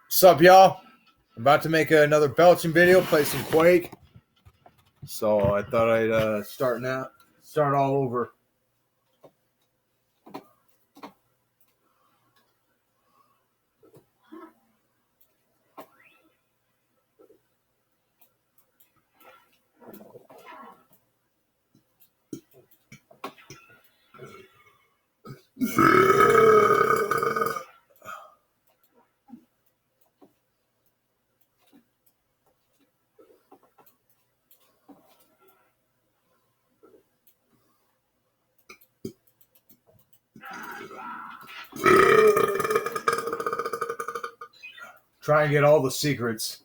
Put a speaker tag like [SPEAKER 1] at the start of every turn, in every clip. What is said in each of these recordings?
[SPEAKER 1] What's up, y'all? I'm about to make another belching video, play some Quake. So I thought I'd start all over. Try and get all the secrets.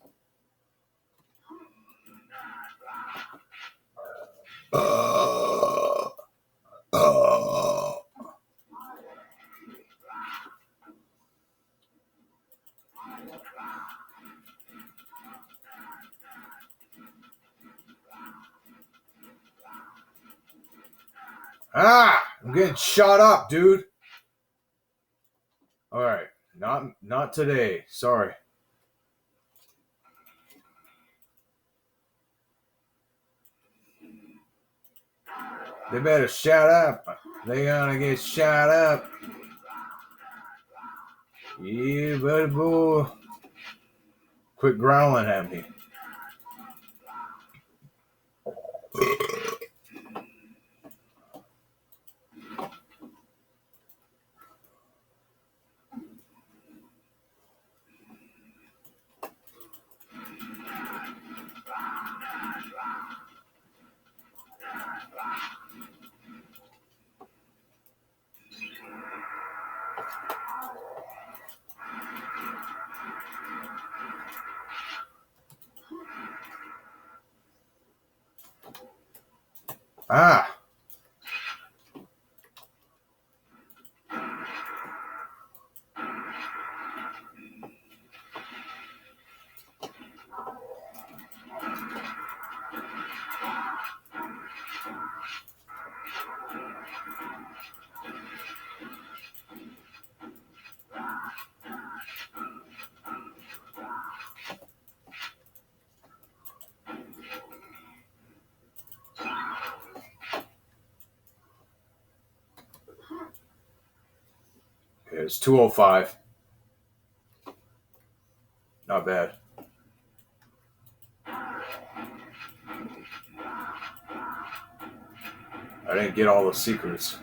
[SPEAKER 1] I'm getting shot up, dude. All right, not today. Sorry. They better shut up. They gonna get shot up. Yeah, buddy boy. Quit growling at me. Ah. It's 2:05. Not bad. I didn't get all the secrets.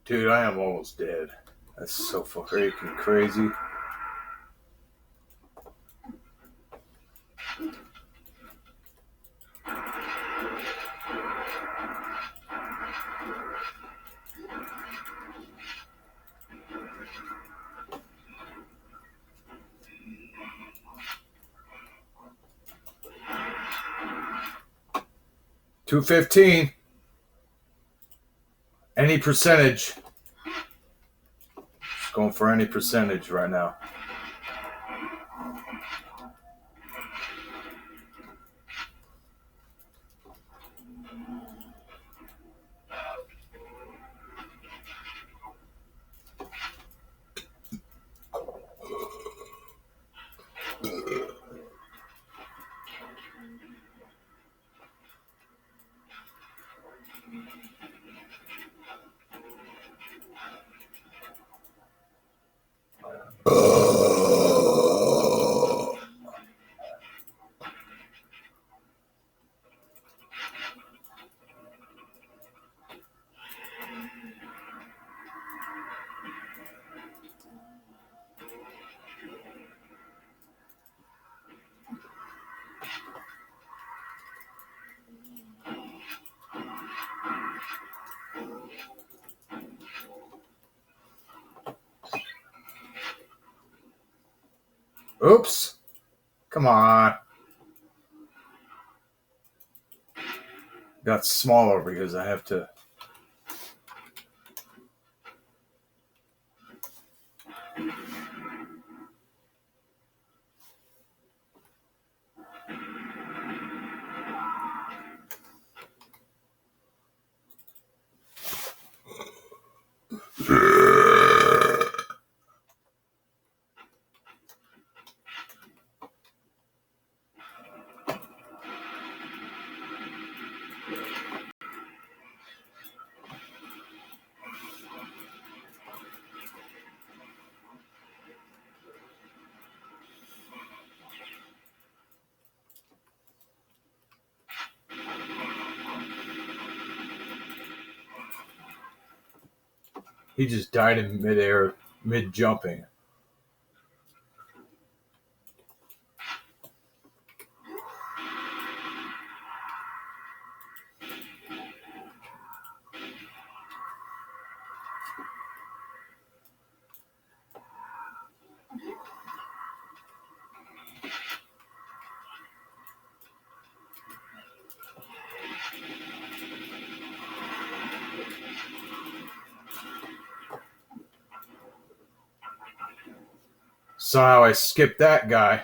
[SPEAKER 1] Dude, I am almost dead. That's so freaking crazy. $2.15. Any percentage. Going for any percentage right now. Oops. Come on. Got smaller because I have to. He just died in midair, mid-jumping. Somehow I skipped that guy.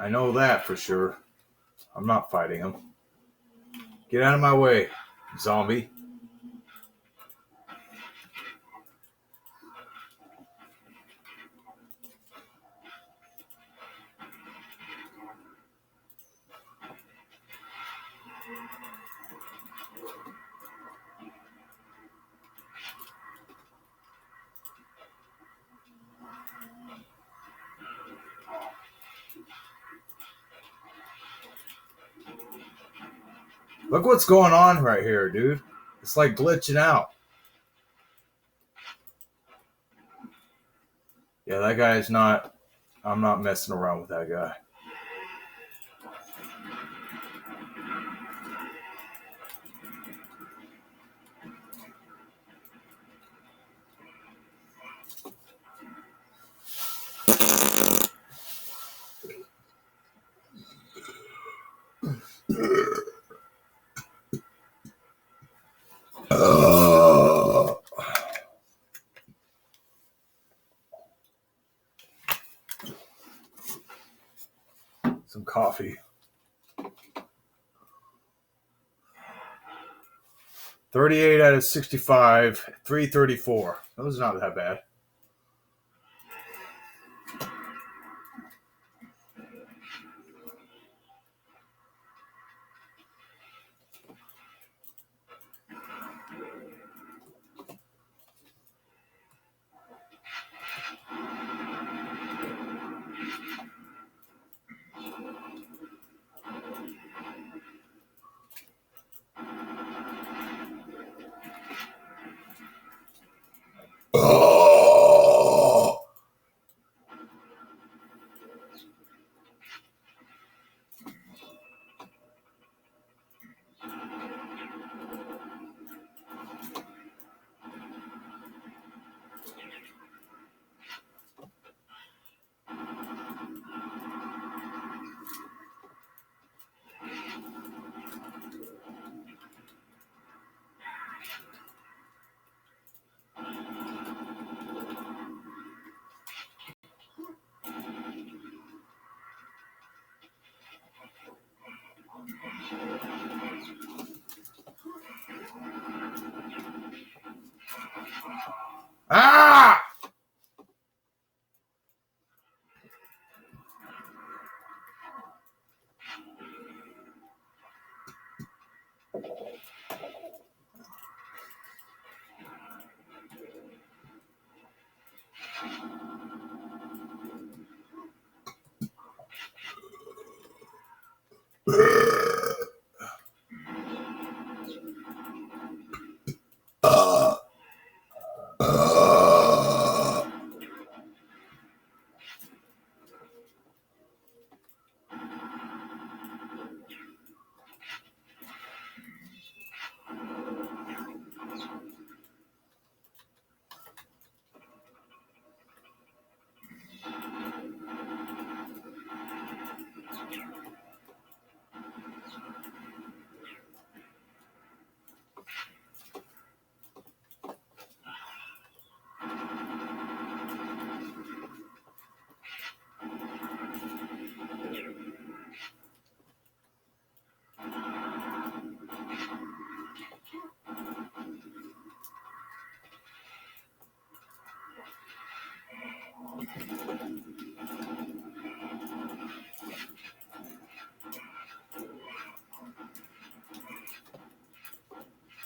[SPEAKER 1] I know that for sure. I'm not fighting him. Get out of my way, zombie. Look what's going on right here, dude. It's like glitching out. Yeah, that guy is not... I'm not messing around with that guy. Some coffee. 38 out of 65, 334. That was not that bad. Oh! Ah!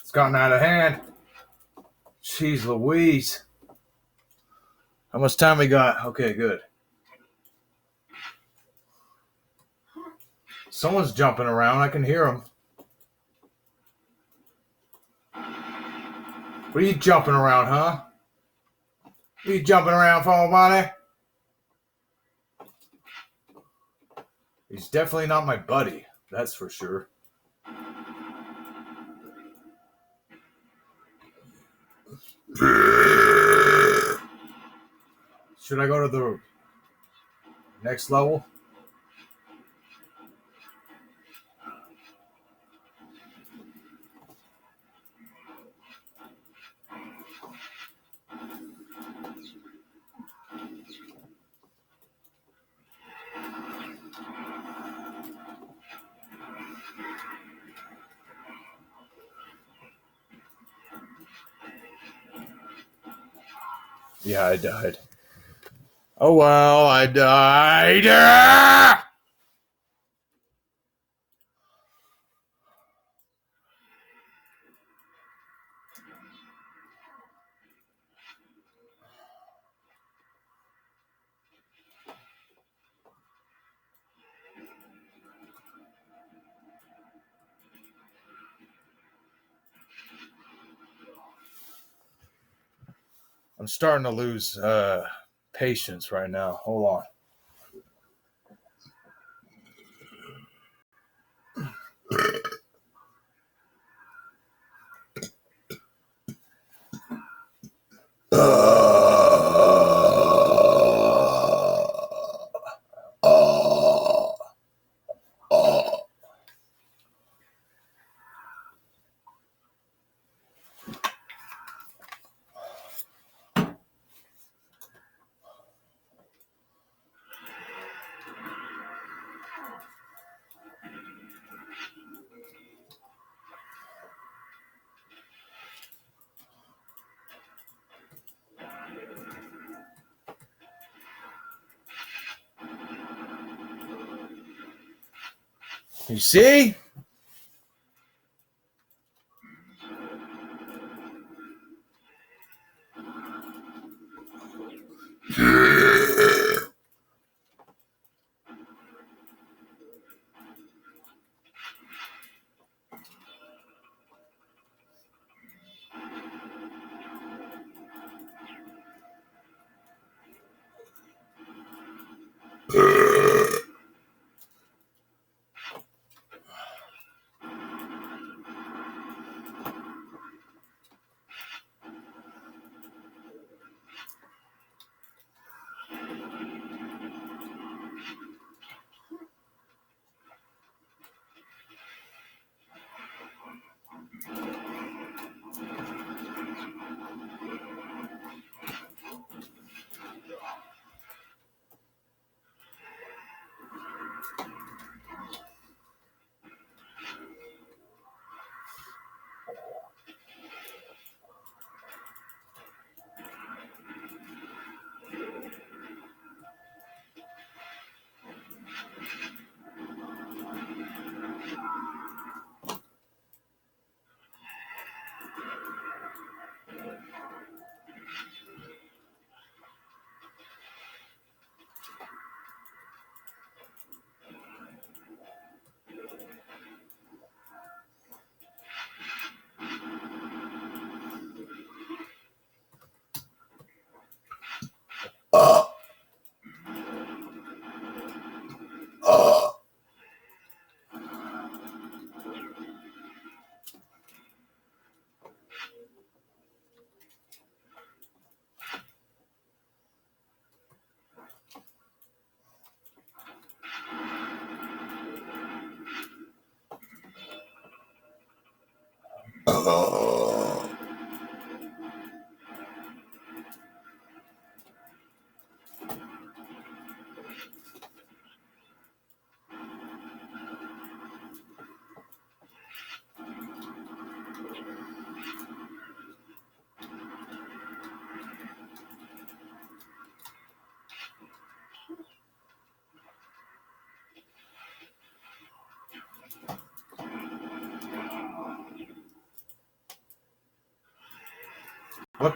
[SPEAKER 1] It's gotten out of hand. Jeez Louise. How much time we got? Okay, good. Someone's jumping around. I can hear them. What are you jumping around, huh? What are you jumping around for, buddy? He's definitely not my buddy. That's for sure. Should I go to the next level? Yeah, I died. Oh well, I died. I'm starting to lose patience right now. Hold on. You see? Look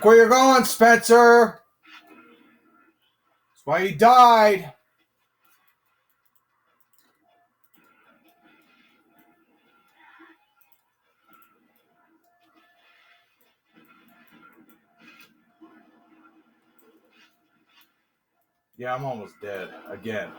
[SPEAKER 1] where you're going, Spencer. That's why you died. Yeah, I'm almost dead again.